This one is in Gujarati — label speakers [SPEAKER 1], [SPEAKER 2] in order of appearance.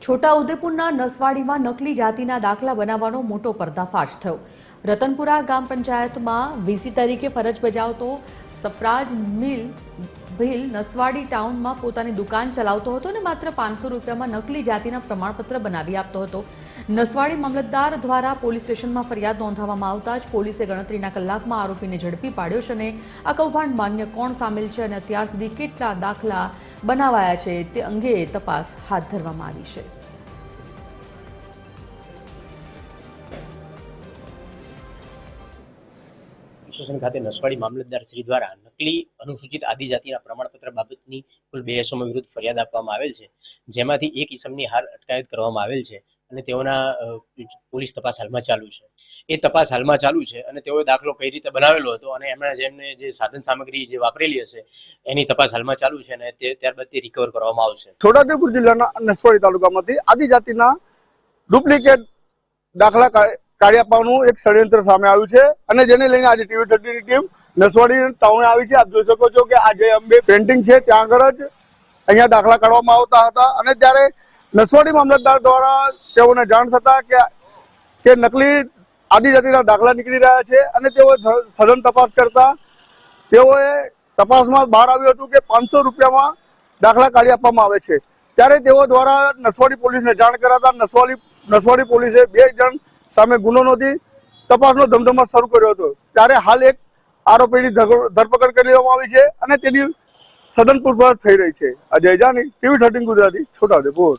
[SPEAKER 1] છોટાઉદેપુરના નસવાડીમાં નકલી જાતિના દાખલા બનાવવાનો મોટો પર્દાફાશ થયો। રતનપુરા ગામ પંચાયતમાં વીસી તરીકે ફરજ બજાવતો સફરાજ ભીલ નસવાડી ટાઉનમાં પોતાની દુકાન ચલાવતો હતો અને માત્ર 500 રૂપિયામાં નકલી જાતિના પ્રમાણપત્ર બનાવી આપતો હતો। નસવાડી મામલતદાર દ્વારા પોલીસ સ્ટેશનમાં ફરિયાદ નોંધાવવામાં આવતા જ પોલીસે ગણતરીના કલાકમાં આરોપીને ઝડપી પાડ્યો છે અને આ કૌભાંડમાં અન્ય કોણ સામેલ છે અને અત્યાર સુધી કેટલા દાખલા બનાવાયા છે તે અંગે તપાસ હાથ ધરવામાં આવી છે।
[SPEAKER 2] સ્ટેશન ખાતે નસવાડી મામલતદાર શ્રી દ્વારા નકલી અનુસૂચિત આદિજાતિના પ્રમાણપત્ર બાબતની કુલ 2 ઇસમો વિરુદ્ધ ફરિયાદ આપવામાં આવેલ છે, જેમાંથી એક ઇસમની હાલ અટકાયત કરવામાં આવેલ છે અને તેઓના પોલીસ તપાસ હાલમાં ચાલુ છે। એ તપાસ હાલમાં ચાલુ છે અને તેઓએ દાખલો કઈ રીતે બનાવેલો હતો અને જેમને જે સાધન સામગ્રી જે વાપરેલી હશે એની તપાસ હાલમાં ચાલુ છે અને ત્યારબાદ તે રિકવર કરવામાં આવશે।
[SPEAKER 3] છોટાઉદેપુર જિલ્લાના નસવાડી તાલુકામાંથી આદિજાતિના ડુપ્લિકેટ દાખલા કાઢી આપવાનું એક ષડયંત્ર સામે આવ્યું છે અને જેને લઈને આજે TV30 ની ટીમ નસવાડી ટાઉને આવી છે। આપ જોઈ શકો છો કે આ જે અંબે પેન્ટિંગ છે ત્યાં આગળ જ અહીંયા દાખલા કાઢવામાં આવતા હતા અને ત્યારે નસવાડી મામલતદાર દ્વારા તેઓને જાણ થતા કે નકલી આદિજાતિના દાખલા નીકળી રહ્યા છે અને તેઓ સઘન તપાસ કરતા તેઓએ તપાસમાં બહાર આવ્યું હતું કે 500 રૂપિયામાં દાખલા કાઢી આપવામાં આવે છે। ત્યારે તેઓ દ્વારા નસવાડી પોલીસને જાણ કરાતા નસવાડી પોલીસે 2 જણ સામે ગુનો નોંધી તપાસનો ધમધમાટ શરૂ કર્યો હતો। ત્યારે હાલ એક આરોપીની ધરપકડ કરી લેવામાં આવી છે અને તેની સઘન પૂછપરછ થઈ રહી છે। અજય જાની, TV13 ગુજરાતી, છોટાઉદેપુર।